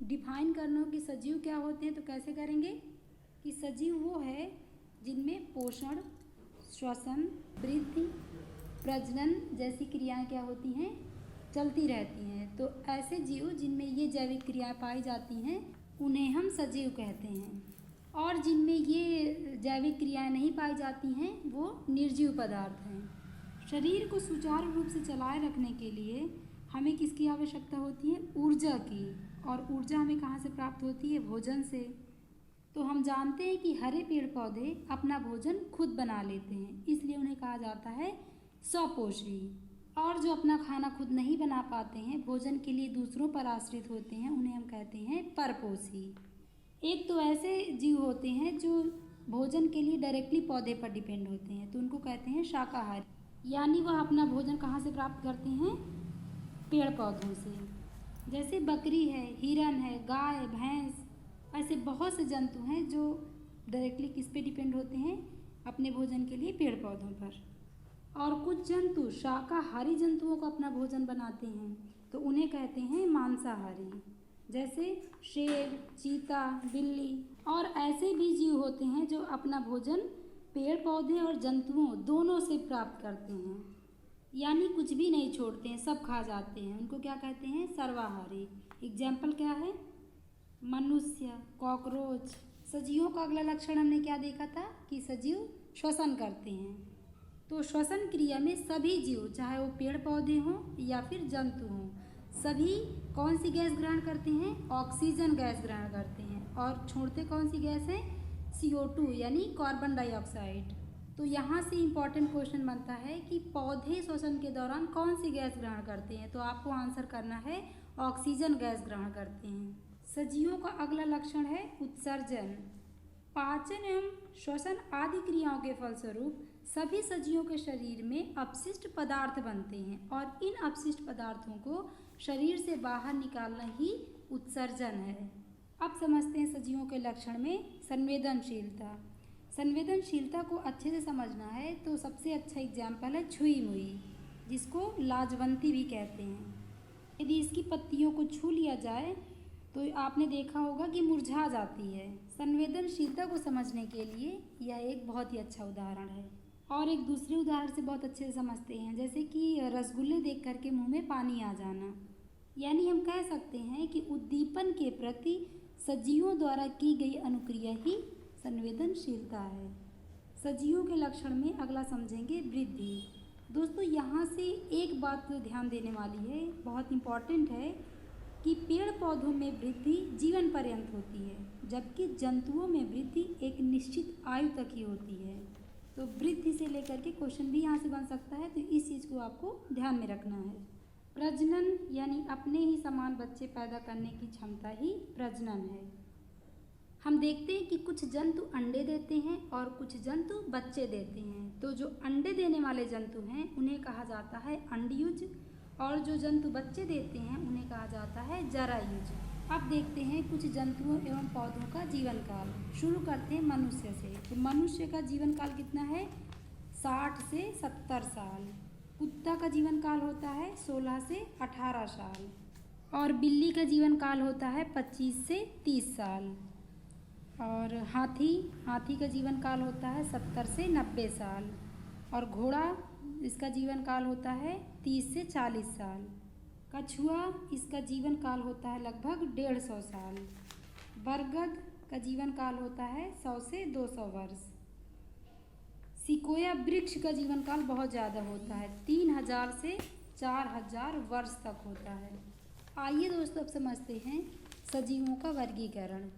Define करना हो कि सजीव क्या होते हैं तो कैसे करेंगे कि सजीव वो है जिनमें पोषण, श्वसन, वृद्धि, प्रजनन जैसी क्रियाएं क्या होती हैं, चलती रहती हैं। तो ऐसे जीव जिनमें ये जैविक क्रियाएं पाई जाती हैं उन्हें हम सजीव कहते हैं, और जिनमें ये जैविक क्रियाएं नहीं पाई जाती हैं वो निर्जीव पदार्थ हैं। शरीर को सुचारू रूप से चलाए रखने के लिए हमें किसकी आवश्यकता होती है? ऊर्जा की। और ऊर्जा हमें कहाँ से प्राप्त होती है? भोजन से। तो हम जानते हैं कि हरे पेड़ पौधे अपना भोजन खुद बना लेते हैं, इसलिए उन्हें कहा जाता है स्वपोषी। और जो अपना खाना खुद नहीं बना पाते हैं, भोजन के लिए दूसरों पर आश्रित होते हैं, उन्हें हम कहते हैं परपोषी। एक तो ऐसे जीव होते हैं जो भोजन के लिए डायरेक्टली पौधे पर डिपेंड होते हैं, तो उनको कहते हैं शाकाहारी, यानी वह अपना भोजन कहाँ से प्राप्त करते हैं? पेड़ पौधों से। जैसे बकरी है, हिरन है, गाय, भैंस, ऐसे बहुत से जंतु हैं जो डायरेक्टली किस पे डिपेंड होते हैं? अपने भोजन के लिए पेड़ पौधों पर। और कुछ जंतु शाकाहारी जंतुओं का अपना भोजन बनाते हैं, तो उन्हें कहते हैं मांसाहारी, जैसे शेर, चीता, बिल्ली। और ऐसे भी जीव होते हैं जो अपना भोजन पेड़ पौधे और जंतुओं दोनों से प्राप्त करते हैं, यानी कुछ भी नहीं छोड़ते हैं, सब खा जाते हैं। उनको क्या कहते हैं? सर्वाहारी। एग्जाम्पल क्या है? मनुष्य, कॉकरोच। सजीवों का अगला लक्षण हमने क्या देखा था कि सजीव श्वसन करते हैं। तो श्वसन क्रिया में सभी जीव, चाहे वो पेड़ पौधे हों या फिर जंतु हों, सभी कौन सी गैस ग्रहण करते हैं? ऑक्सीजन गैस ग्रहण करते हैं। और छोड़ते कौन सी गैस है? CO2 यानी कार्बन डाइऑक्साइड। तो यहाँ से इम्पॉर्टेंट क्वेश्चन बनता है कि पौधे श्वसन के दौरान कौन सी गैस ग्रहण करते हैं? तो आपको आंसर करना है ऑक्सीजन गैस ग्रहण करते हैं। सजीवों का अगला लक्षण है उत्सर्जन। पाचन एवं श्वसन आदि क्रियाओं के फलस्वरूप सभी सजीवों के शरीर में अपशिष्ट पदार्थ बनते हैं, और इन अपशिष्ट पदार्थों को शरीर से बाहर निकालना ही उत्सर्जन है। अब समझते हैं सजीवों के लक्षण में संवेदनशीलता। संवेदनशीलता को अच्छे से समझना है तो सबसे अच्छा एग्जाम्पल है छुई मुई, जिसको लाजवंती भी कहते हैं। यदि इसकी पत्तियों को छू लिया जाए तो आपने देखा होगा कि मुरझा जाती है। संवेदनशीलता को समझने के लिए यह एक बहुत ही अच्छा उदाहरण है। और एक दूसरे उदाहरण से बहुत अच्छे से समझते हैं, जैसे कि रसगुल्ले देख करके मुंह में पानी आ जाना। यानी हम कह सकते हैं कि उद्दीपन के प्रति सजीवों द्वारा की गई अनुक्रिया ही संवेदनशीलता है। सजीवों के लक्षण में अगला समझेंगे वृद्धि। दोस्तों यहाँ से एक बात ध्यान देने वाली है, बहुत इम्पॉर्टेंट है, कि पेड़ पौधों में वृद्धि जीवन पर्यंत होती है, जबकि जंतुओं में वृद्धि एक निश्चित आयु तक ही होती है। तो वृद्धि से लेकर के क्वेश्चन भी यहाँ से बन सकता है, तो इस चीज़ को आपको ध्यान में रखना है। प्रजनन यानी अपने ही समान बच्चे पैदा करने की क्षमता ही प्रजनन है। हम देखते हैं कि कुछ जंतु अंडे देते हैं और कुछ जंतु बच्चे देते हैं। तो जो अंडे देने वाले जंतु हैं उन्हें कहा जाता है अंडयुज, और जो जंतु बच्चे देते हैं उन्हें कहा जाता है जरायुज। अब देखते हैं कुछ जंतुओं एवं पौधों का जीवन काल। शुरू करते हैं मनुष्य से। तो मनुष्य का जीवन काल कितना है? 60 से 70 साल। कुत्ता का जीवन काल होता है 16 से 18 साल। और बिल्ली का जीवन काल होता है 25 से 30 साल। और हाथी का जीवन काल होता है 70 से 90 साल। और घोड़ा, इसका जीवन काल होता है 30 से 40 साल। कछुआ, इसका जीवन काल होता है लगभग 150 साल। बरगद का जीवन काल होता है 100 से 200 वर्ष। सिकोया वृक्ष का जीवन काल बहुत ज़्यादा होता है, 3000 से 4000 वर्ष तक होता है। आइए दोस्तों अब समझते हैं सजीवों का वर्गीकरण।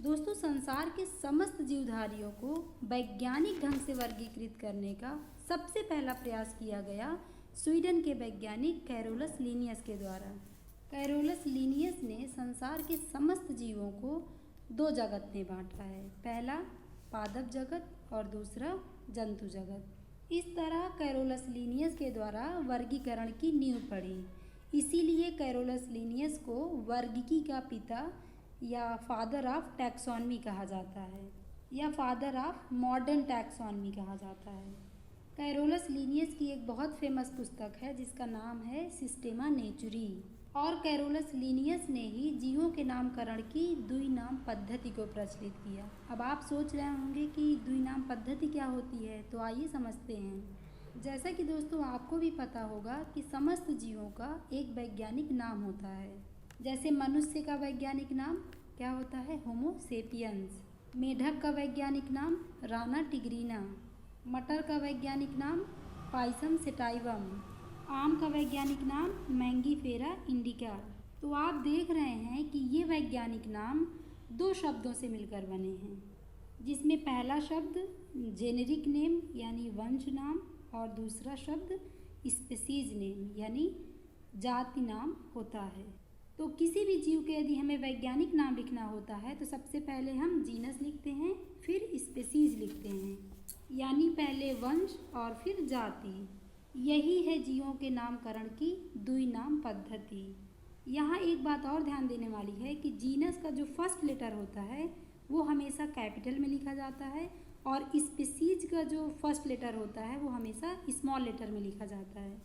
दोस्तों संसार के समस्त जीवधारियों को वैज्ञानिक ढंग से वर्गीकृत करने का सबसे पहला प्रयास किया गया स्वीडन के वैज्ञानिक कैरोलस लिनियस के द्वारा। कैरोलस लिनियस ने संसार के समस्त जीवों को 2 जगत में बांटा है, पहला पादप जगत और दूसरा जंतु जगत। इस तरह कैरोलस लिनियस के द्वारा वर्गीकरण की नींव पड़ी। इसीलिए कैरोलस लिनियस को वर्गीकी का पिता या फादर ऑफ टैक्सोनमी कहा जाता है, या फादर ऑफ मॉडर्न टैक्सोनमी कहा जाता है। कैरोलस लिनियस की एक बहुत फेमस पुस्तक है जिसका नाम है सिस्टेमा नेचुरी। और कैरोलस लिनियस ने ही जीवों के नामकरण की द्वि नाम पद्धति को प्रचलित किया। अब आप सोच रहे होंगे कि द्वि नाम पद्धति क्या होती है, तो आइए समझते हैं। जैसा कि दोस्तों आपको भी पता होगा कि समस्त जीवों का एक वैज्ञानिक नाम होता है। जैसे मनुष्य का वैज्ञानिक नाम क्या होता है? होमो सेपियंस। मेढक का वैज्ञानिक नाम राना टिग्रीना। मटर का वैज्ञानिक नाम पाइसम सेटाइवम। आम का वैज्ञानिक नाम मैंगीफेरा इंडिका। तो आप देख रहे हैं कि ये वैज्ञानिक नाम दो शब्दों से मिलकर बने हैं, जिसमें पहला शब्द जेनेरिक नेम यानी वंश नाम और दूसरा शब्द स्पीसीज नेम यानी जाति नाम होता है। तो किसी भी जीव के यदि हमें वैज्ञानिक नाम लिखना होता है तो सबसे पहले हम जीनस लिखते हैं, फिर स्पीसीज लिखते हैं, यानी पहले वंश और फिर जाति। यही है जीवों के नामकरण की द्वि नाम पद्धति। यहाँ एक बात और ध्यान देने वाली है कि जीनस का जो फर्स्ट लेटर होता है वो हमेशा कैपिटल में लिखा जाता है और स्पीसीज का जो फर्स्ट लेटर होता है वो हमेशा स्मॉल लेटर में लिखा जाता है।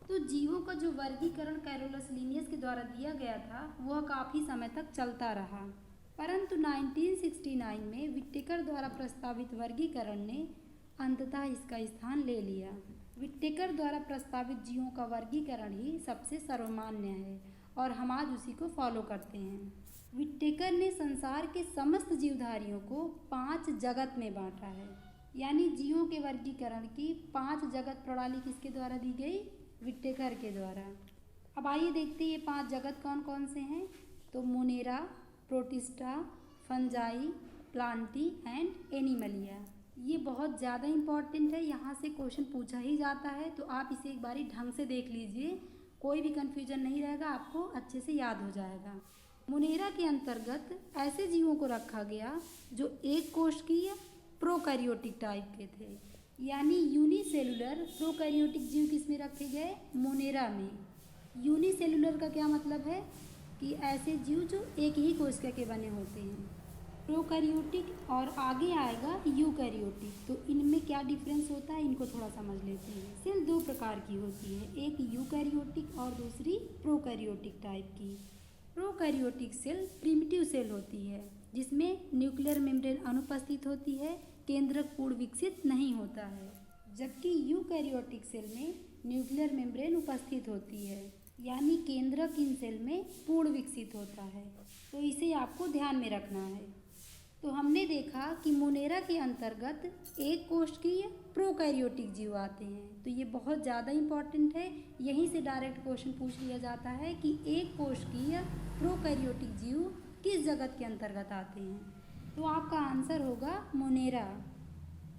तो जीवों का जो वर्गीकरण कैरोलस लिनियस के द्वारा दिया गया था वह काफ़ी समय तक चलता रहा, परंतु 1969 में विट्टेकर द्वारा प्रस्तावित वर्गीकरण ने अंततः इसका स्थान ले लिया। विट्टेकर द्वारा प्रस्तावित जीवों का वर्गीकरण ही सबसे सर्वमान्य है और हम आज उसी को फॉलो करते हैं। विट्टेकर ने संसार के समस्त जीवधारियों को 5 जगत में बांटा है, यानी जीवों के वर्गीकरण की 5 जगत प्रणाली किसके द्वारा दी गई? विट्टेकर के द्वारा। अब आइए देखते हैं ये 5 जगत कौन कौन से हैं। तो Monera, protista, fungi, Plantae and Animalia. ये बहुत ज़्यादा इम्पॉर्टेंट है, यहाँ से क्वेश्चन पूछा ही जाता है, तो आप इसे एक बारी ढंग से देख लीजिए, कोई भी कन्फ्यूजन नहीं रहेगा, आपको अच्छे से याद हो जाएगा। मोनेरा के अंतर्गत ऐसे जीवों को रखा गया जो एक कोशिकीय प्रोकैरियोटिक टाइप के थे, यानी यूनिसेलुलर प्रोकैरियोटिक जीव किसमें रखे गए? मोनेरा में। यूनिसेलुलर का क्या मतलब है कि ऐसे जीव जो एक ही कोशिका के बने होते हैं। प्रोकैरियोटिक और आगे आएगा यूकैरियोटिक। तो इनमें क्या डिफरेंस होता है, इनको थोड़ा समझ लेते हैं। सेल 2 प्रकार की होती है, एक यूकैरियोटिक और दूसरी प्रोकैरियोटिक टाइप की। प्रोकैरियोटिक सेल प्रिमिटिव सेल होती है, जिसमें न्यूक्लियर मेम्ब्रेन अनुपस्थित होती है, केंद्रक पूर्ण विकसित नहीं होता है। जबकि यूकैरियोटिक सेल में न्यूक्लियर मेम्ब्रेन उपस्थित होती है, यानी केंद्रक इन सेल में पूर्ण विकसित होता है। तो इसे आपको ध्यान में रखना है। तो हमने देखा कि मोनेरा के अंतर्गत एक कोशिकीय प्रोकैरियोटिक जीव आते हैं, तो ये बहुत ज़्यादा इम्पॉर्टेंट है। यहीं से डायरेक्ट क्वेश्चन पूछ लिया जाता है कि एक कोशिकीय प्रोकैरियोटिक जीव किस जगत के अंतर्गत आते हैं। तो आपका आंसर होगा मोनेरा,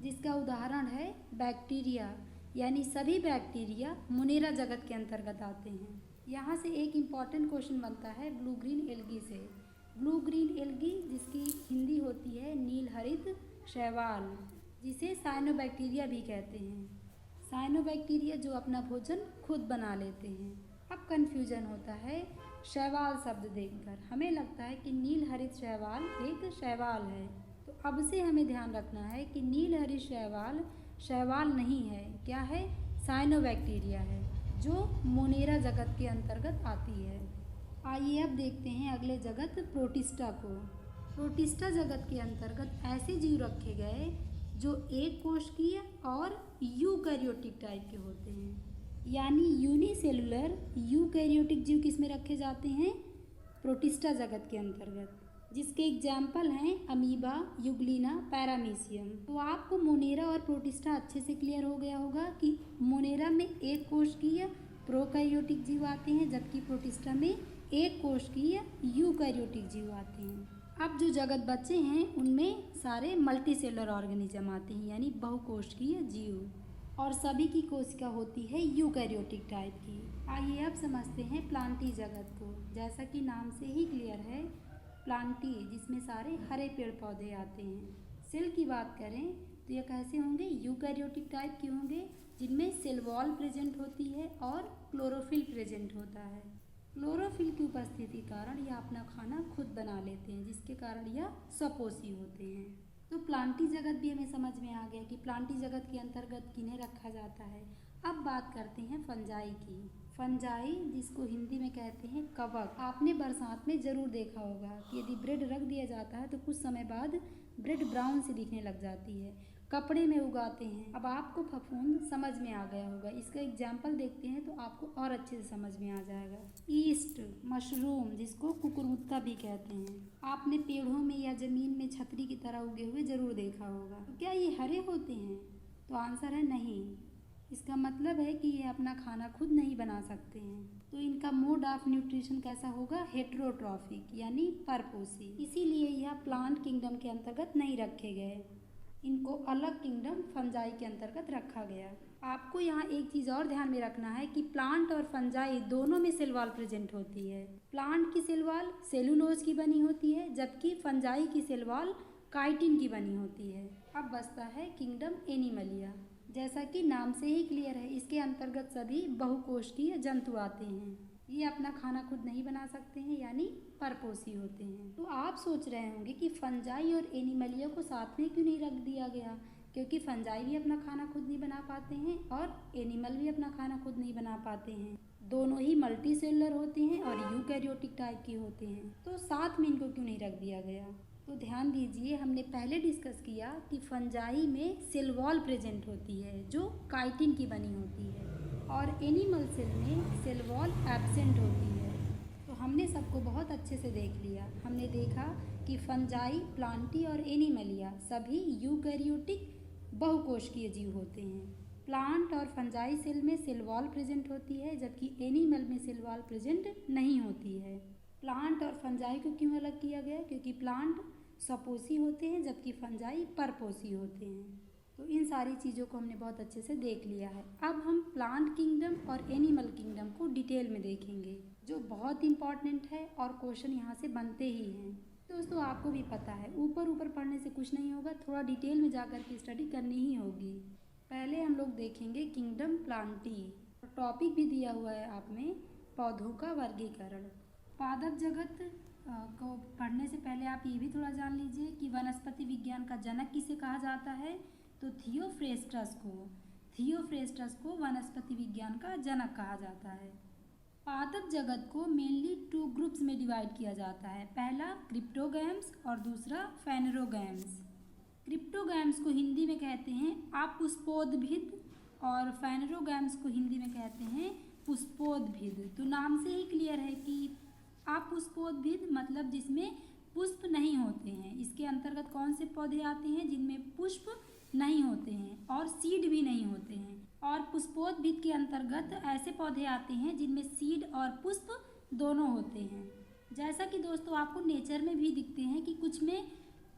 जिसका उदाहरण है बैक्टीरिया, यानी सभी बैक्टीरिया मोनेरा जगत के अंतर्गत आते हैं। यहाँ से एक इम्पॉर्टेंट क्वेश्चन बनता है ब्लू ग्रीन एल्गी से। ब्लू ग्रीन एल्गी जिसकी हिंदी होती है नील हरित शैवाल, जिसे साइनोबैक्टीरिया भी कहते हैं। साइनोबैक्टीरिया जो अपना भोजन खुद बना लेते हैं। अब कन्फ्यूजन होता है शैवाल शब्द देखकर, हमें लगता है कि नील हरित शैवाल एक शैवाल है। तो अब से हमें ध्यान रखना है कि नील हरित शैवाल शैवाल नहीं है, क्या है? साइनोबैक्टीरिया है, जो मोनेरा जगत के अंतर्गत आती है। आइए अब देखते हैं अगले जगत प्रोटिस्टा को। प्रोटिस्टा जगत के अंतर्गत ऐसे जीव रखे गए जो एक कोशिकीय और यूकैरियोटिक टाइप के होते हैं, यानी यूनिसेलुलर यूकैरियोटिक जीव किस में रखे जाते हैं? प्रोटिस्टा जगत के अंतर्गत, जिसके एग्जाम्पल हैं अमीबा, युग्लिना, पैरामीशियम। तो आपको मोनेरा और प्रोटिस्टा अच्छे से क्लियर हो गया होगा कि मोनेरा में एक कोशिकीय प्रोकैरियोटिक जीव आते हैं, जबकि प्रोटिस्टा में एक कोशिकीय यूकैरियोटिक जीव आते हैं। अब जो जगत बचे हैं उनमें सारे मल्टीसेलुलर ऑर्गेनिज्म आते हैं, यानी बहुकोशिकीय जीव, और सभी की कोशिका होती है यूकैरियोटिक टाइप की। आइए अब समझते हैं प्लांटी जगत को। जैसा कि नाम से ही क्लियर है, प्लांटी जिसमें सारे हरे पेड़ पौधे आते हैं। सेल की बात करें तो यह कैसे होंगे? यूकैरियोटिक टाइप के होंगे, जिनमें सेल वॉल प्रेजेंट होती है और क्लोरोफिल प्रेजेंट होता है। क्लोरोफिल की उपस्थिति कारण यह अपना खाना खुद बना लेते हैं, जिसके कारण यह स्वपोषी होते हैं। तो प्लांटी जगत भी हमें समझ में आ गया कि प्लांटी जगत के अंतर्गत किन्हें रखा जाता है। अब बात करते हैं फंजाई की, फंजाई, जिसको हिंदी में कहते हैं कवक। आपने बरसात में ज़रूर देखा होगा कि यदि ब्रेड रख दिया जाता है तो कुछ समय बाद ब्रेड ब्राउन से दिखने लग जाती है। कपड़े में उगाते हैं। अब आपको फफूंद समझ में आ गया होगा। इसका एग्जाम्पल देखते हैं तो आपको और अच्छे से समझ में आ जाएगा। ईस्ट, मशरूम, जिसको कुकुरमुत्ता भी कहते हैं, आपने पेड़ों में या ज़मीन में छतरी की तरह उगे हुए ज़रूर देखा होगा। तो क्या ये हरे होते हैं? तो आंसर है नहीं। इसका मतलब है कि ये अपना खाना खुद नहीं बना सकते हैं। तो इनका मोड ऑफ न्यूट्रिशन कैसा होगा? हेटेरोट्रॉफिक, यानी परपोषी। इसीलिए यह प्लांट किंगडम के अंतर्गत नहीं रखे गए। इनको अलग किंगडम फंजाई के अंतर्गत रखा गया। आपको यहाँ एक चीज़ और ध्यान में रखना है कि प्लांट और फंजाई दोनों में सेल वॉल प्रेजेंट होती है। प्लांट की सेल वॉल सेलुलोज की बनी होती है, जबकि फंजाई की सेल वॉल काइटिन की बनी होती है। अब बचता है किंगडम एनिमलिया। जैसा कि नाम से ही क्लियर है, इसके अंतर्गत सभी बहुकोष्ठीय जंतु आते हैं। ये अपना खाना खुद नहीं बना सकते हैं, यानी परपोषी होते हैं। तो आप सोच रहे होंगे कि फंजाई और एनिमलिया को साथ में क्यों नहीं रख दिया गया? क्योंकि फंजाई भी अपना खाना खुद नहीं बना पाते हैं और एनिमल भी अपना खाना खुद नहीं बना पाते हैं। दोनों ही मल्टी सेलुलर होते हैं और यूकैरियोटिक टाइप के होते हैं। तो साथ में इनको क्यों नहीं रख दिया गया? तो ध्यान दीजिए, हमने पहले डिस्कस किया कि फंजाई में सेल वॉल प्रेजेंट होती है जो काइटिन की बनी होती है, और एनिमल सेल में सेल वॉल एब्सेंट होती है। तो हमने सबको बहुत अच्छे से देख लिया। हमने देखा कि फंजाई, प्लांटी और एनिमलिया सभी यूकैरियोटिक बहुकोशिकीय जीव होते हैं। प्लांट और फंजाई सेल में सेल वॉल प्रेजेंट होती है, जबकि एनिमल में सेल वॉल प्रेजेंट नहीं होती है। प्लांट और फंजाई को क्यों अलग किया गया? क्योंकि प्लांट सपोषी होते हैं जबकि फंजाई परपोषी होते हैं। तो इन सारी चीज़ों को हमने बहुत अच्छे से देख लिया है। अब हम प्लांट किंगडम और एनिमल किंगडम को डिटेल में देखेंगे, जो बहुत इंपॉर्टेंट है और क्वेश्चन यहाँ से बनते ही हैं। दोस्तों, आपको भी पता है, ऊपर ऊपर पढ़ने से कुछ नहीं होगा, थोड़ा डिटेल में जाकर के स्टडी करनी ही होगी। पहले हम लोग देखेंगे किंगडम प्लांटी। टॉपिक भी दिया हुआ है आप में, पौधों का वर्गीकरण। पादप जगत को पढ़ने से पहले आप ये भी थोड़ा जान लीजिए कि वनस्पति विज्ञान का जनक किसे कहा जाता है? तो थियोफ्रेस्टस को वनस्पति विज्ञान का जनक कहा जाता है। पादप जगत को मेनली 2 ग्रुप्स में डिवाइड किया जाता है। पहला क्रिप्टोगैम्स और दूसरा फेनेरोगैम्स। क्रिप्टोगैम्स को हिंदी में कहते हैं अपुष्पोद्भिद और फेनेरोगैम्स को हिंदी में कहते हैं पुष्पोद्भिद। तो नाम से ही क्लियर है कि अपुष्पोद्भिद मतलब जिसमें पुष्प नहीं होते हैं। इसके अंतर्गत कौन से पौधे आते हैं? जिनमें पुष्प नहीं होते हैं और सीड भी नहीं होते हैं। और पुष्पोद्भिद के अंतर्गत ऐसे पौधे आते हैं जिनमें सीड और पुष्प दोनों होते हैं। जैसा कि दोस्तों आपको नेचर में भी दिखते हैं कि कुछ में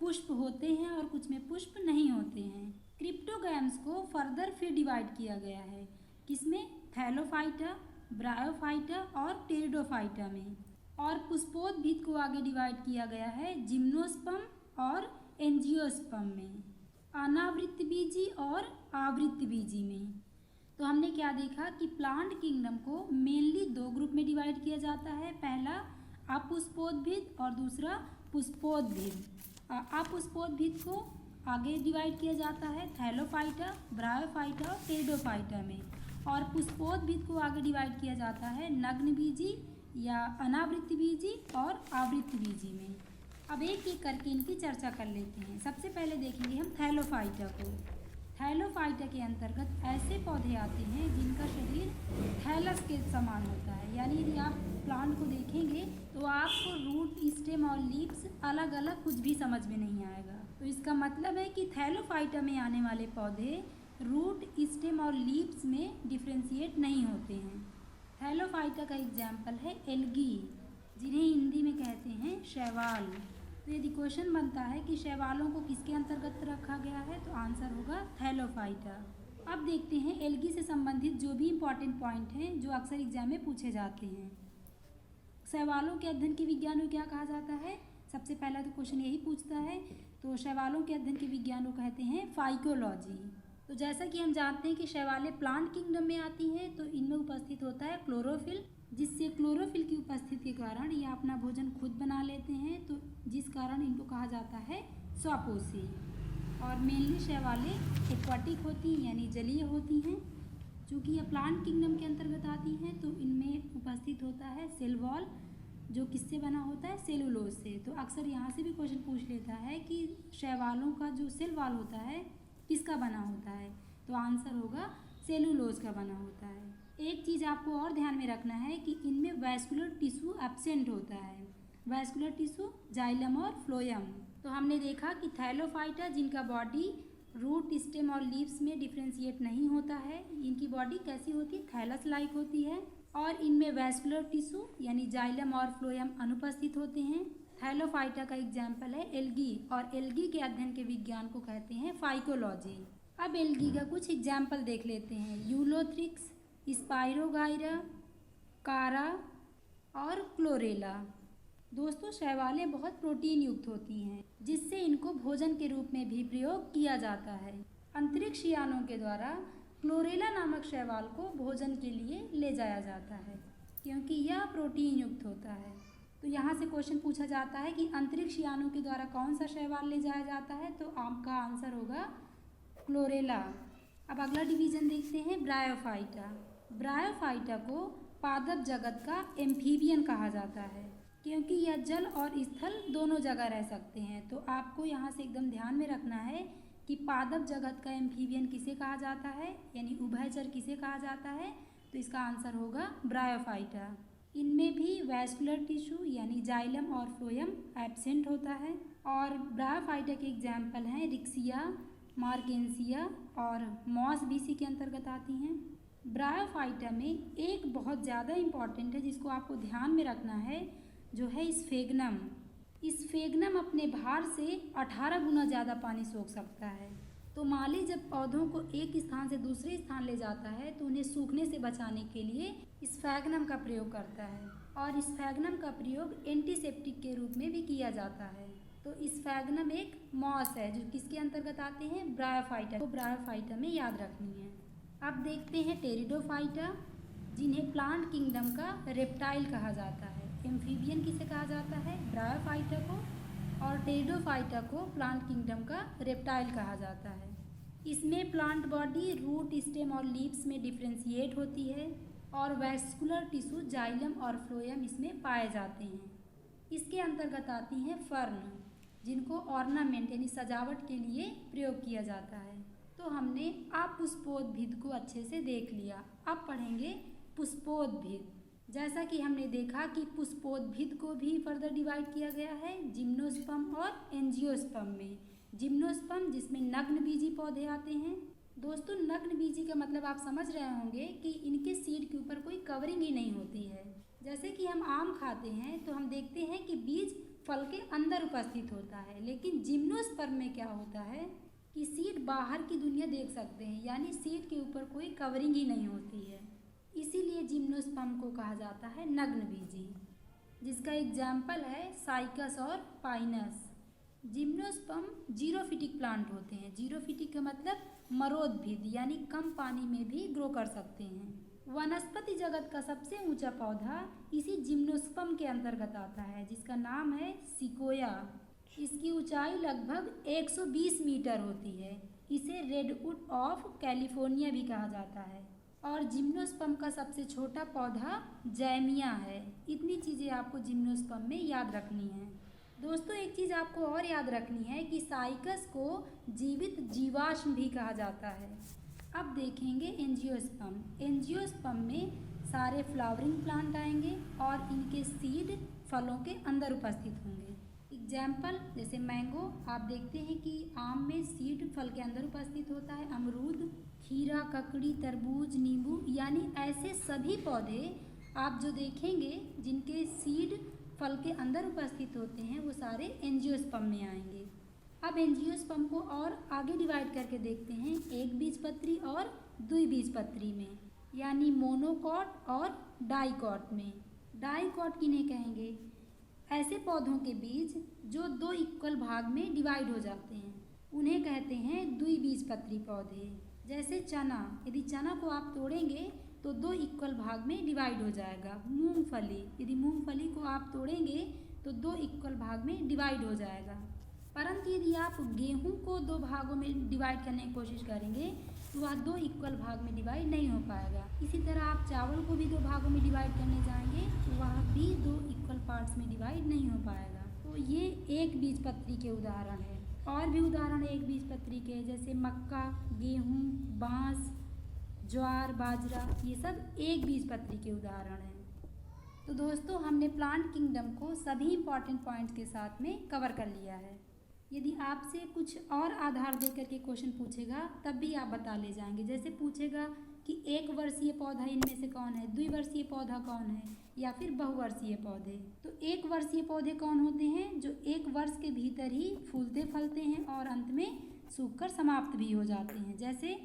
पुष्प होते हैं और कुछ में पुष्प नहीं होते हैं। क्रिप्टोगैम्स को फर्दर फिर डिवाइड किया गया है, किसमें? थैलोफाइटा, ब्रायोफाइटा और टेरिडोफाइटा में। और पुष्पोद्भिद को आगे डिवाइड किया गया है जिम्नोस्पर्म और एंजियोस्पर्म में, अनावृतबीजी और आवृतबीजी में। तो हमने क्या देखा कि प्लांट किंगडम को मेनली 2 ग्रुप में डिवाइड किया जाता है। पहला अपुष्पोद्भिद और दूसरा पुष्पोद्भिद। अपुष्पोद्भिद को आगे डिवाइड किया जाता है थैलोफाइटा, ब्रायोफाइटा और टेरिडोफाइटा में, और पुष्पोद्भिद को आगे डिवाइड किया जाता है नग्नबीजी या अनावृतबीजी और आवृतबीजी में। अब एक एक करके इनकी चर्चा कर लेते हैं। सबसे पहले देखेंगे हम थैलोफाइटा को। थैलोफाइटा के अंतर्गत ऐसे पौधे आते हैं जिनका शरीर थैलस के समान होता है, यानी यदि आप प्लांट को देखेंगे तो आपको रूट, स्टेम और लीव्स अलग अलग कुछ भी समझ में नहीं आएगा। तो इसका मतलब है कि थैलोफाइटा में आने वाले पौधे रूट, स्टेम और लीव्स में डिफ्रेंशिएट नहीं होते हैं। थैलोफाइटा का एग्जाम्पल है एल्गी, जिन्हें हिंदी में कहते हैं शैवाल। तो यदि क्वेश्चन बनता है कि शैवालों को किसके अंतर्गत रखा गया है, तो आंसर होगा थैलोफाइटा। अब देखते हैं एल्गी से संबंधित जो भी इम्पॉर्टेंट पॉइंट हैं जो अक्सर एग्जाम में पूछे जाते हैं। शैवालों के अध्ययन के विज्ञान को क्या कहा जाता है? सबसे पहला तो क्वेश्चन यही पूछता है। तो शैवालों के अध्ययन के विज्ञान को कहते हैं फाइकोलॉजी। तो जैसा कि हम जानते हैं कि शैवालें प्लांट किंगडम में आती हैं, तो इनमें उपस्थित होता है क्लोरोफिल, जिससे क्लोरोफिल की उपस्थिति के कारण ये अपना भोजन खुद बना लेते हैं, तो जिस कारण इनको कहा जाता है स्वपोषी। और मेनली शैवालें एक्वाटिक होती हैं, यानी जलीय होती हैं। चूँकि यह प्लांट किंगडम के अंतर्गत आती हैं तो इनमें उपस्थित होता है सेल वॉल, जो किससे बना होता है, सेलुलोज से। तो अक्सर यहाँ से भी क्वेश्चन पूछ लेता है कि शैवालों का जो सेल वॉल होता है किसका बना होता है, तो आंसर होगा सेलुलोज का बना होता है। एक चीज़ आपको और ध्यान में रखना है कि इनमें वैस्कुलर टिश्यू एब्सेंट होता है। वैस्कुलर टिश्यू जाइलम और फ्लोएम। तो हमने देखा कि थैलोफाइटा जिनका बॉडी रूट, स्टेम और लीव्स में डिफ्रेंशिएट नहीं होता है, इनकी बॉडी कैसी होती है, थैलस लाइक होती है और इनमें वैस्कुलर टिश्यू यानी जाइलम और फ्लोएम अनुपस्थित होते हैं। थैलोफाइटा का एग्जाम्पल है एल्गी, और एल्गी के अध्ययन के विज्ञान को कहते हैं फाइकोलॉजी। अब एल्गी का कुछ एग्जाम्पल देख लेते हैं। यूलोथ्रिक्स, स्पाइरोगाइरा, कारा और क्लोरेला। दोस्तों, शैवालें बहुत प्रोटीन युक्त होती हैं जिससे इनको भोजन के रूप में भी प्रयोग किया जाता है। अंतरिक्ष यानों के द्वारा क्लोरेला नामक शैवाल को भोजन के लिए ले जाया जाता है क्योंकि यह प्रोटीन युक्त होता है। तो यहाँ से क्वेश्चन पूछा जाता है कि अंतरिक्ष यानों के द्वारा कौन सा शैवाल ले जाया जाता है, तो आपका आंसर होगा क्लोरेला। अब अगला डिवीजन देखते हैं, ब्रायोफाइटा। ब्रायोफाइटा को पादप जगत का एम्फीबियन कहा जाता है क्योंकि यह जल और स्थल दोनों जगह रह सकते हैं। तो आपको यहाँ से एकदम ध्यान में रखना है कि पादप जगत का एम्फीबियन किसे कहा जाता है, यानी उभयचर किसे कहा जाता है, तो इसका आंसर होगा ब्रायोफाइटा। इनमें भी वैस्कुलर टिश्यू यानी जाइलम और फ्लोएम एब्सेंट होता है। और ब्रायोफाइटा के एग्जाम्पल हैं रिक्सिया, मार्केंसिया और मॉस भी इसी के अंतर्गत आती हैं। ब्रायोफाइटा में एक बहुत ज़्यादा इम्पॉर्टेंट है जिसको आपको ध्यान में रखना है, जो है स्फेग्नम। स्फेग्नम अपने भार से 18 गुना ज़्यादा पानी सोख सकता है। तो माली जब पौधों को एक स्थान से दूसरे स्थान ले जाता है तो उन्हें सूखने से बचाने के लिए स्फेग्नम का प्रयोग करता है, और स्फेग्नम का प्रयोग एंटीसेप्टिक के रूप में भी किया जाता है। तो स्फेग्नम एक मॉस है जो किसके अंतर्गत आते हैं, ब्रायोफाइटा। तो ब्रायोफाइटा में याद रखनी है। अब देखते हैं टेरिडोफाइटा, जिन्हें प्लांट किंगडम का रेप्टाइल कहा जाता है। एम्फीबियन किसे कहा जाता है, ब्रायोफाइटा को, और टेरिडोफाइटा को प्लांट किंगडम का रेप्टाइल कहा जाता है। इसमें प्लांट बॉडी रूट, स्टेम और लीव्स में डिफ्रेंशिएट होती है और वैस्कुलर टिश्यू जाइलम और फ्लोएम इसमें पाए जाते हैं। इसके अंतर्गत आती हैं फर्न, जिनको ऑर्नामेंट यानी सजावट के लिए प्रयोग किया जाता है। तो हमने अपुष्पोद्भिद को अच्छे से देख लिया। अब पढ़ेंगे पुष्पोद्भिद। जैसा कि हमने देखा कि पुष्पोद्भिद को भी फर्दर डिवाइड किया गया है जिम्नोस्पर्म और एंजियोस्पर्म में। जिम्नोस्पर्म जिसमें नग्न बीजी पौधे आते हैं। दोस्तों, नग्न बीजी का मतलब आप समझ रहे होंगे कि इनके सीड के ऊपर कोई कवरिंग ही नहीं होती है। जैसे कि हम आम खाते हैं तो हम देखते हैं कि बीज फल के अंदर उपस्थित होता है, लेकिन जिम्नोस्पर्म में क्या होता है कि सीड बाहर की दुनिया देख सकते हैं, यानी सीड के ऊपर कोई कवरिंग ही नहीं होती है। इसीलिए जिम्नोस्पर्म को कहा जाता है नग्न बीजी, जिसका एग्जाम्पल है साइकस और पाइनस। जिम्नोस्पर्म जीरोफिटिक प्लांट होते हैं। जीरोफिटिक का मतलब मरोद्भिद, यानी कम पानी में भी ग्रो कर सकते हैं। वनस्पति जगत का सबसे ऊंचा पौधा इसी जिम्नोस्पर्म के अंतर्गत आता है, जिसका नाम है सिकोया। इसकी ऊंचाई लगभग 120 मीटर होती है। इसे रेडवुड ऑफ कैलिफोर्निया भी कहा जाता है। और जिम्नोस्पर्म का सबसे छोटा पौधा जैमिया है। इतनी चीज़ें आपको जिम्नोस्पर्म में याद रखनी है। दोस्तों, एक चीज़ आपको और याद रखनी है कि साइकस को जीवित जीवाश्म भी कहा जाता है। अब देखेंगे एंजियोस्पर्म। एंजियोस्पर्म में सारे फ्लावरिंग प्लांट आएंगे और इनके सीड फलों के अंदर उपस्थित होंगे। एग्जाम्पल जैसे मैंगो, आप देखते हैं कि आम में सीड फल के अंदर उपस्थित होता है। अमरूद, खीरा, ककड़ी, तरबूज, नींबू, यानी ऐसे सभी पौधे आप जो देखेंगे जिनके सीड फल के अंदर उपस्थित होते हैं वो सारे एंजियोस्पर्म में आएंगे। अब एंजियोस्पर्म को और आगे डिवाइड करके देखते हैं एक बीजपत्री और द्विबीजपत्री में, यानी मोनोकॉट और डाइकॉट में। डाइकॉट किन्हें कहेंगे, ऐसे पौधों के बीज जो दो इक्वल भाग में डिवाइड हो जाते हैं उन्हें कहते हैं द्विबीजपत्री पौधे। जैसे चना, यदि चना को आप तोड़ेंगे तो दो इक्वल भाग में डिवाइड हो जाएगा। मूंगफली, यदि मूंगफली को आप तोड़ेंगे तो दो इक्वल भाग में डिवाइड हो जाएगा। परंतु यदि आप गेहूं को 2 भागों में डिवाइड करने की कोशिश करेंगे तो वह 2 इक्वल भाग में डिवाइड नहीं हो पाएगा। इसी तरह आप चावल को भी 2 भागों में डिवाइड करने जाएंगे तो वह भी 2 इक्वल पार्ट्स में डिवाइड नहीं हो पाएगा। तो ये एक बीजपत्री के उदाहरण है। और भी उदाहरण एक बीजपत्री के, जैसे मक्का, गेहूँ, बांस, ज्वार, बाजरा, ये सब एक बीजपत्री के उदाहरण हैं। तो दोस्तों हमने प्लांट किंगडम को सभी इंपॉर्टेंट पॉइंट्स के साथ में कवर कर लिया है। यदि आपसे कुछ और आधार दे करके क्वेश्चन पूछेगा तब भी आप बता ले जाएंगे। जैसे पूछेगा कि 1 वर्षीय पौधा इनमें से कौन है, 2 वर्षीय पौधा कौन है, या फिर बहुवर्षीय पौधे। तो 1 वर्षीय पौधे कौन होते हैं? जो 1 वर्ष के भीतर ही फूलते फलते हैं और अंत में सूखकर समाप्त भी हो जाते हैं। जैसे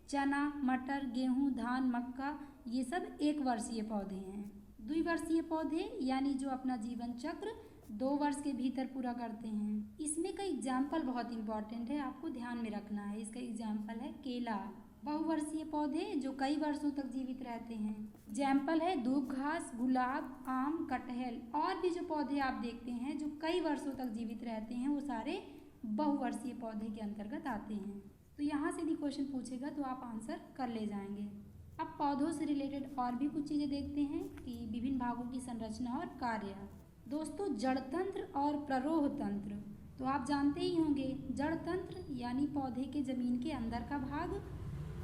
चना, मटर, गेहूँ, धान, मक्का, ये सब 1 वर्षीय पौधे हैं। 2 वर्षीय पौधे यानी जो अपना जीवन चक्र 2 वर्ष के भीतर पूरा करते हैं। इसमें का एग्जाम्पल बहुत इंपॉर्टेंट है, आपको ध्यान में रखना है। इसका एग्जाम्पल है केला। बहुवर्षीय पौधे जो कई वर्षों तक जीवित रहते हैं। एग्जाम्पल है दूब घास, गुलाब, आम, कटहल। और भी जो पौधे आप देखते हैं जो कई वर्षों तक जीवित रहते हैं वो सारे बहुवर्षीय पौधे के अंतर्गत आते हैं। तो यहाँ से भी क्वेश्चन पूछेगा तो आप आंसर कर ले जाएंगे। अब पौधों से रिलेटेड और भी कुछ चीज़ें देखते हैं कि विभिन्न भागों की संरचना और कार्य। दोस्तों जड़ तंत्र और प्ररोह तंत्र तो आप जानते ही होंगे। जड़ तंत्र यानी पौधे के जमीन के अंदर का भाग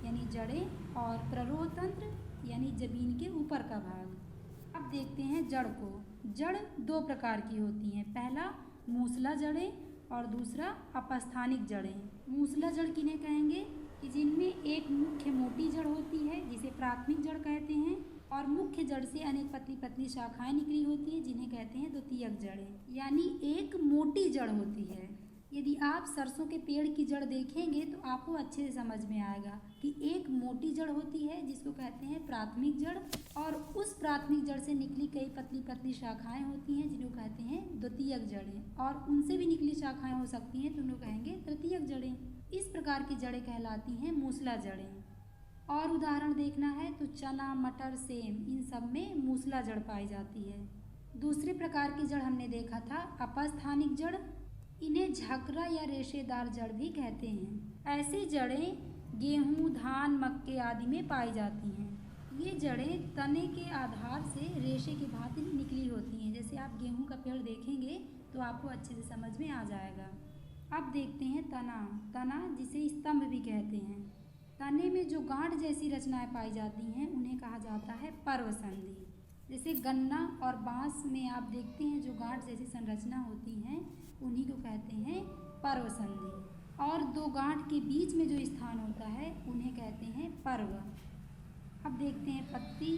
यानी जड़ें, और प्ररोह तंत्र यानी जमीन के ऊपर का भाग। अब देखते हैं जड़ को। जड़ 2 प्रकार की होती हैं। पहला मूसला जड़ें और दूसरा अपस्थानिक जड़ें। मूसला जड़ किन्हें कहेंगे? कि जिनमें एक मुख्य मोटी जड़ होती है जिसे प्राथमिक जड़ कहते हैं, और मुख्य जड़ से अनेक पतली पतली शाखाएं निकली होती हैं जिन्हें कहते हैं द्वितीयक जड़ें। यानी एक मोटी जड़ होती है। यदि आप सरसों के पेड़ की जड़ देखेंगे तो आपको अच्छे से समझ में आएगा कि एक मोटी जड़ होती है जिसको कहते हैं प्राथमिक जड़, और उस प्राथमिक जड़ से निकली कई पतली पतली शाखाएं होती हैं जिनको कहते हैं द्वितीयक जड़ें, और उनसे भी निकली शाखाएं हो सकती हैं तो उनको कहेंगे तृतीयक जड़ें। इस प्रकार की जड़ें कहलाती हैं मूसला जड़ें। और उदाहरण देखना है तो चना, मटर, सेम, इन सब में मूसला जड़ पाई जाती है। दूसरे प्रकार की जड़ हमने देखा था अपस्थानिक जड़। इन्हें झकरा या रेशेदार जड़ भी कहते हैं। ऐसी जड़ें गेहूँ, धान, मक्के आदि में पाई जाती हैं। ये जड़ें तने के आधार से रेशे की भांति निकली होती हैं। जैसे आप गेहूँ का पेड़ देखेंगे तो आपको अच्छे से समझ में आ जाएगा। अब देखते हैं तना। तना जिसे स्तंभ भी कहते हैं। तने में जो गांठ जैसी रचनाएं पाई जाती हैं उन्हें कहा जाता है पर्वसंधि। जैसे गन्ना और बांस में आप देखते हैं जो गांठ जैसी संरचना होती हैं उन्हीं को कहते हैं पर्वसंधि। और 2 गांठ के बीच में जो स्थान होता है उन्हें कहते हैं पर्व। अब देखते हैं पत्ती।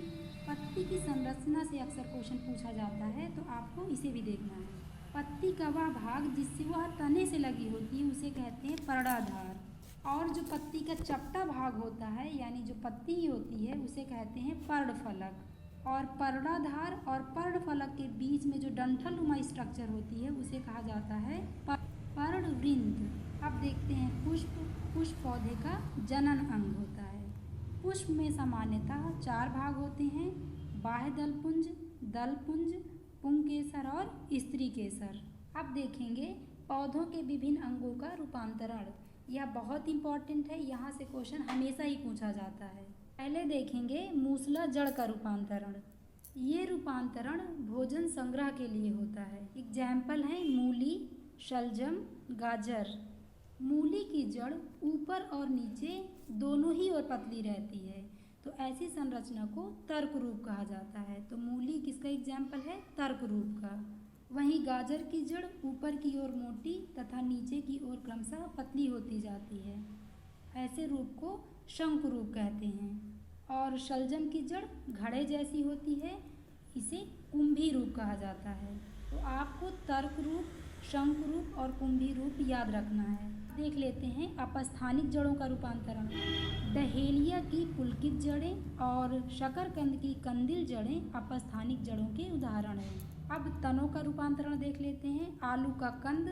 पत्ती की संरचना से अक्सर क्वेश्चन पूछा जाता है तो आपको इसे भी देखना है। पत्ती का वह भाग जिससे वह तने से लगी होती है उसे कहते हैं पर्णाधार, और जो पत्ती का चपटा भाग होता है यानी जो पत्ती होती है उसे कहते हैं पर्णफलक। और पर्णाधार और पर्णफलक के बीच में जो डंठलनुमा स्ट्रक्चर होती है उसे कहा जाता है पर्णवृंत। अब देखते हैं पुष्प। पुष्प पौधे का जनन अंग होता है। पुष्प में सामान्यतः 4 भाग होते हैं, बाह्य दलपुंज, दलपुंज, पुंकेसर और स्त्री केसर। अब देखेंगे पौधों के विभिन्न अंगों का रूपांतरण। यह बहुत इंपॉर्टेंट है, यहाँ से क्वेश्चन हमेशा ही पूछा जाता है। पहले देखेंगे मूसला जड़ का रूपांतरण। ये रूपांतरण भोजन संग्रह के लिए होता है। एग्जाम्पल है मूली, शलजम, गाजर। मूली की जड़ ऊपर और नीचे दोनों ही ओर पतली रहती है तो ऐसी संरचना को तर्क रूप कहा जाता है। तो मूली किसका एग्जाम्पल है? तर्क रूप का। वहीं गाजर की जड़ ऊपर की ओर मोटी तथा नीचे की ओर क्रमशः पतली होती जाती है। ऐसे रूप को शंकु रूप कहते हैं। और शलजम की जड़ घड़े जैसी होती है, इसे कुंभी रूप कहा जाता है। तो आपको तर्क रूप, शंकु रूप और कुंभी रूप याद रखना है। देख लेते हैं अपस्थानिक जड़ों का रूपांतरण। डहेलिया की पुलकित जड़ें और शकरकंद की कंदिल जड़ें अपस्थानिक जड़ों के उदाहरण हैं। अब तनों का रूपांतरण देख लेते हैं। आलू का कंद,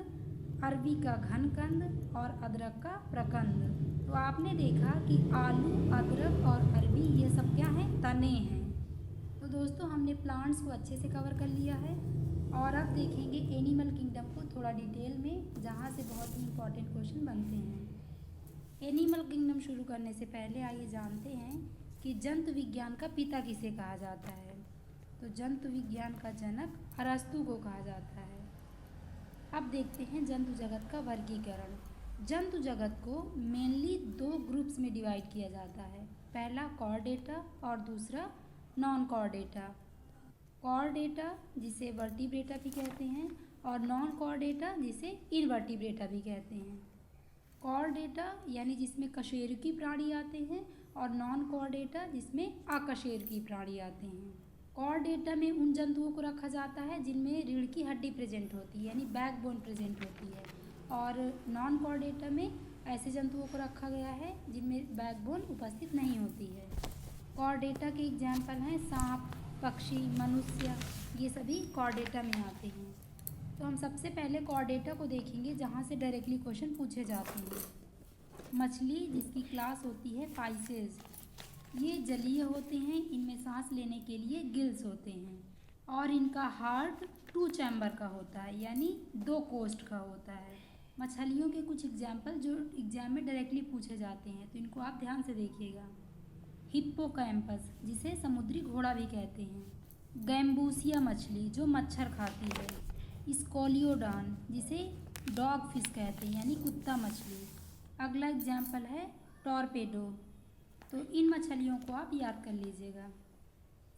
अरबी का घन कंद और अदरक का प्रकंद। तो आपने देखा कि आलू, अदरक और अरबी ये सब क्या हैं? तने हैं। तो दोस्तों हमने प्लांट्स को अच्छे से कवर कर लिया है और अब देखेंगे एनिमल किंगडम को थोड़ा डिटेल में, जहाँ से बहुत ही इम्पोर्टेंट क्वेश्चन बनते हैं। एनिमल किंगडम शुरू करने से पहले आइए जानते हैं कि जंतु विज्ञान का पिता किसे कहा जाता है। तो जंतु विज्ञान का जनक अरस्तु को कहा जाता है। अब देखते हैं जंतु जगत का वर्गीकरण। जंतु जगत को मेनली 2 ग्रुप्स में डिवाइड किया जाता है। पहला कॉर्डेटा और दूसरा नॉन कॉर्डेटा। कॉर्डेटा जिसे वर्टिब्रेटा भी कहते हैं और नॉन कॉर्डेटा जिसे इनवर्टिब्रेटा भी कहते हैं। कॉर्डेटा यानी जिसमें कशेरुकी प्राणी आते हैं और नॉन कॉर्डेटा जिसमें अकशेरुकी प्राणी आते हैं। कॉर्डेटा में उन जंतुओं को रखा जाता है जिनमें रीढ़ की हड्डी प्रेजेंट होती है यानी बैकबोन प्रेजेंट होती है, और नॉन कॉर्डेटा में ऐसे जंतुओं को रखा गया है जिनमें बैकबोन उपस्थित नहीं होती है। कॉर्डेटा के एग्जाम्पल हैं सांप, पक्षी, मनुष्य, ये सभी कॉर्डेटा में आते हैं। तो हम सबसे पहले कॉर्डेटा को देखेंगे जहाँ से डायरेक्टली क्वेश्चन पूछे जाते हैं। मछली जिसकी क्लास होती है फाइसेस, ये जलीय होते हैं, इनमें सांस लेने के लिए गिल्स होते हैं और इनका हार्ट 2 चैम्बर का होता है यानी 2 कोस्ट का होता है। मछलियों के कुछ एग्जाम्पल जो एग्जाम में डायरेक्टली पूछे जाते हैं तो इनको आप ध्यान से देखिएगा। हिप्पोकैम्पस जिसे समुद्री घोड़ा भी कहते हैं, गैम्बूसिया मछली जो मच्छर खाती है, स्कोलियोडान जिसे डॉग फिश कहते हैं यानी कुत्ता मछली। अगला एग्जाम्पल है टॉर्पेडो। तो इन मछलियों को आप याद कर लीजिएगा।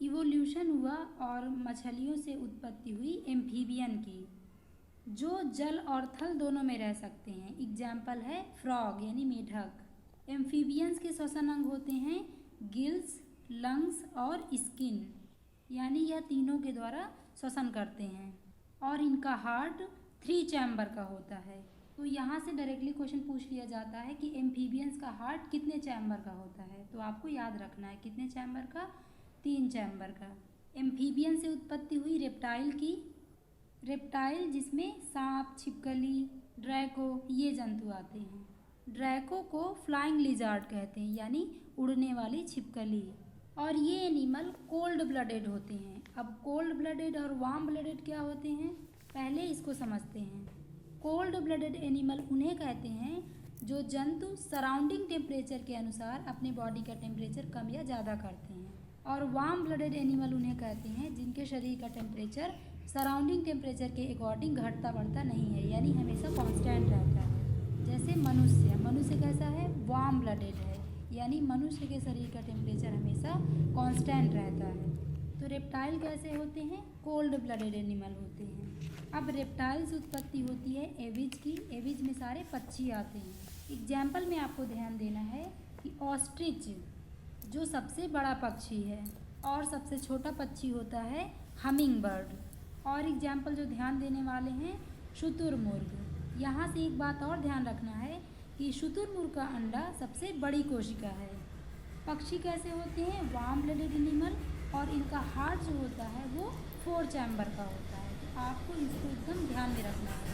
इवोल्यूशन हुआ और मछलियों से उत्पत्ति हुई एम्फीबियन की, जो जल और थल दोनों में रह सकते हैं। एग्जाम्पल है फ्रॉग यानी मेढक। एम्फीबियंस के श्वसन अंग होते हैं गिल्स, लंग्स और स्किन, यानी यह तीनों के द्वारा श्वसन करते हैं और इनका हार्ट 3 चैम्बर का होता है। तो यहाँ से डायरेक्टली क्वेश्चन पूछ लिया जाता है कि एम्फीबियंस का हार्ट कितने चैम्बर का होता है। तो आपको याद रखना है कितने चैम्बर का, 3 चैम्बर का। एम्फीबियन से उत्पत्ति हुई रेप्टाइल की, रेप्टाइल जिसमें सांप, छिपकली, ड्रैको ये जंतु आते हैं। ड्रैको को फ्लाइंग लिजार्ड कहते हैं यानी उड़ने वाली छिपकली। और ये एनिमल कोल्ड ब्लडेड होते हैं। अब कोल्ड ब्लडेड और वार्म ब्लडेड क्या होते हैं, पहले इसको समझते हैं। कोल्ड ब्लडेड एनिमल उन्हें कहते हैं जो जंतु सराउंडिंग टेम्परेचर के अनुसार अपने बॉडी का टेम्परेचर कम या ज़्यादा करते हैं। और वार्म ब्लडेड एनिमल उन्हें कहते हैं जिनके शरीर का टेम्परेचर सराउंडिंग टेम्परेचर के अकॉर्डिंग घटता बढ़ता नहीं है यानी हमेशा कांस्टेंट रहता है। जैसे मनुष्य, मनुष्य कैसा है, वार्म ब्लडेड है यानी मनुष्य के शरीर का टेम्परेचर हमेशा कांस्टेंट रहता है। तो रेप्टाइल कैसे होते हैं, कोल्ड ब्लडेड एनिमल होते हैं। अब रेप्टाइल से उत्पत्ति होती है एविज की। एविज में सारे पक्षी आते हैं। एग्जाम्पल में आपको ध्यान देना है कि ऑस्ट्रिच जो सबसे बड़ा पक्षी है और सबसे छोटा पक्षी होता है हमिंग बर्ड। और एग्जाम्पल जो ध्यान देने वाले हैं शुतुरमुर्ग। यहाँ से एक बात और ध्यान रखना है कि शुतुरमुर्ग का अंडा सबसे बड़ी कोशिका है। पक्षी कैसे होते हैं, वार्म ब्लडेड एनिमल, और इनका हार्ट जो होता है वो 4 चैम्बर का होता है। तो आपको इसको एकदम ध्यान में रखना है।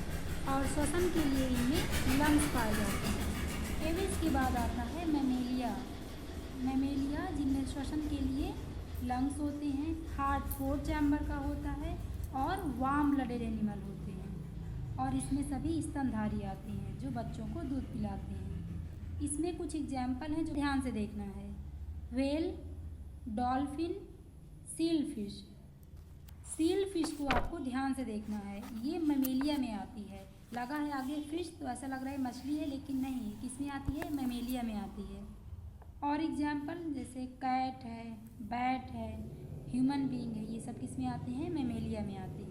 और श्वसन के लिए इनमें लंग्स पाए जाते हैं। एविज के बाद आता है मैमेलिया। मैमेलिया जिनमें श्वसन के लिए लंग्स होते हैं, हार्ट 4 चैम्बर का होता है और वार्म ब्लडेड एनिमल होते हैं। और इसमें सभी स्तनधारी आते हैं जो बच्चों को दूध पिलाते हैं। इसमें कुछ एग्जाम्पल हैं जो ध्यान से देखना है। Whale, dolphin, seal fish. Seal fish को आपको ध्यान से देखना है, ये मैमेलिया में आती है। लगा है आगे फिश तो ऐसा लग रहा है मछली है, लेकिन नहीं, किस में आती है, मैमेलिया में आती है। और एग्जाम्पल जैसे कैट है, बैट है, ह्यूमन बीइंग है, ये सब किस में आते हैं, मैमेलिया में आते हैं।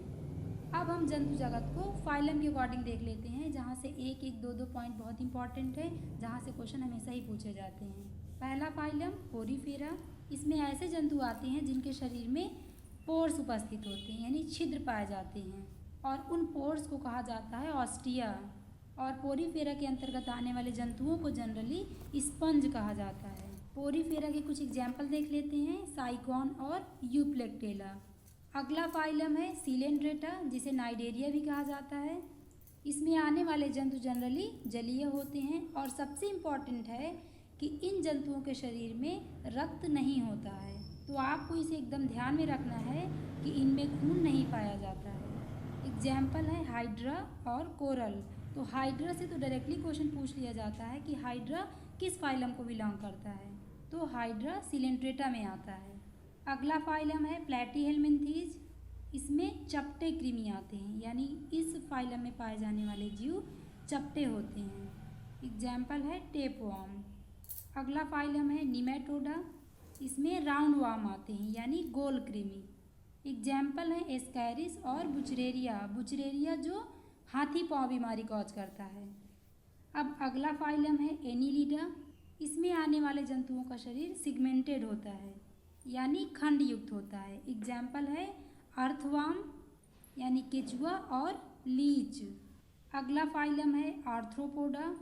अब हम जंतु जगत को फाइलम के अकॉर्डिंग देख लेते हैं, जहाँ से एक एक दो पॉइंट बहुत इंपॉर्टेंट है, जहाँ से क्वेश्चन हमेशा ही पूछे जाते हैं। पहला फाइलम पोरीफेरा। इसमें ऐसे जंतु आते हैं जिनके शरीर में पोर्स उपस्थित होते हैं यानी छिद्र पाए जाते हैं, और उन पोर्स को कहा जाता है ऑस्टिया। और पोरीफेरा के अंतर्गत आने वाले जंतुओं को जनरली स्पंज कहा जाता है। पोरीफेरा के कुछ एग्जाम्पल देख लेते हैं, साइकॉन और यूप्लेक्टेला। अगला फाइलम है सिलेंड्रेटा, जिसे नाइडेरिया भी कहा जाता है। इसमें आने वाले जंतु जनरली जलीय होते हैं, और सबसे इम्पॉर्टेंट है कि इन जंतुओं के शरीर में रक्त नहीं होता है। तो आपको इसे एकदम ध्यान में रखना है कि इनमें खून नहीं पाया जाता है। एग्जाम्पल है हाइड्रा और कोरल। तो हाइड्रा से तो डायरेक्टली क्वेश्चन पूछ लिया जाता है कि हाइड्रा किस फाइलम को बिलोंग करता है, तो हाइड्रा सिलेंट्रेटा में आता है। अगला फाइलम है प्लेटीहेलमिन्थीज। इसमें चपटे कृमि आते हैं, यानी इस फाइलम में पाए जाने वाले जीव चपटे होते हैं। एग्जाम्पल है टेपवर्म। अगला फाइलम है निमेटोडा। इसमें राउंड वार्म आते हैं, यानी गोल कृमि। एग्जाम्पल है एस्कैरिस और बुचरेरिया। बुचरेरिया जो हाथी पाँव बीमारी कॉज करता है। अब अगला फाइलम है एनीलिडा। इसमें आने वाले जंतुओं का शरीर सिगमेंटेड होता है, यानी खंड युक्त होता है। एग्जाम्पल है अर्थवर्म यानी केचुआ और लीच। अगला फाइलम है आर्थ्रोपोडा।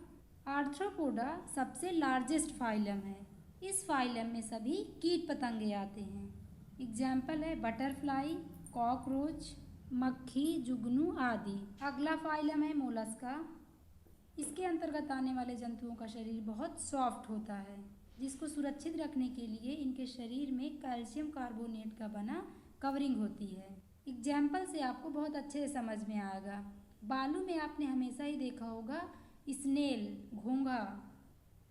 आर्थ्रोपोडा सबसे लार्जेस्ट फाइलम है। इस फाइलम में सभी कीट पतंगे आते हैं। एग्जाम्पल है बटरफ्लाई, कॉकरोच, मक्खी, जुगनू आदि। अगला फाइलम है मोलस्का। इसके अंतर्गत आने वाले जंतुओं का शरीर बहुत सॉफ्ट होता है, जिसको सुरक्षित रखने के लिए इनके शरीर में कैल्शियम कार्बोनेट का बना कवरिंग होती है। एग्जाम्पल से आपको बहुत अच्छे से समझ में आएगा। बालू में आपने हमेशा ही देखा होगा स्नेल, घोंघा।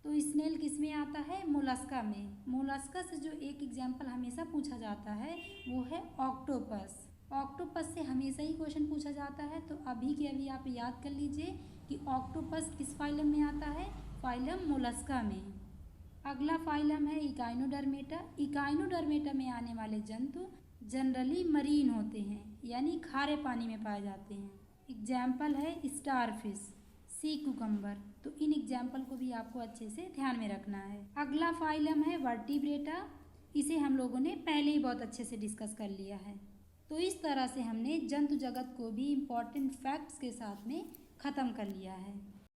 तो स्नेल किस में आता है? मोलस्का में। मोलस्का से जो एक एग्जाम्पल हमेशा पूछा जाता है वो है ऑक्टोपस। ऑक्टोपस से हमेशा ही क्वेश्चन पूछा जाता है, तो अभी के अभी आप याद कर लीजिए कि ऑक्टोपस किस फाइलम में आता है? फाइलम मोलस्का में। अगला फाइलम है इकाइनोडर्मेटा। इकाइनोडर्मेटा में आने वाले जंतु जनरली मरीन होते हैं, यानी खारे पानी में पाए जाते हैं। एग्जाम्पल है स्टारफिश, सी कुकम्बर। तो इन एग्जाम्पल को भी आपको अच्छे से ध्यान में रखना है। अगला फाइलम है वर्टिब्रेटा। इसे हम लोगों ने पहले ही बहुत अच्छे से डिस्कस कर लिया है। तो इस तरह से हमने जंतु जगत को भी इम्पॉर्टेंट फैक्ट्स के साथ में ख़त्म कर लिया है।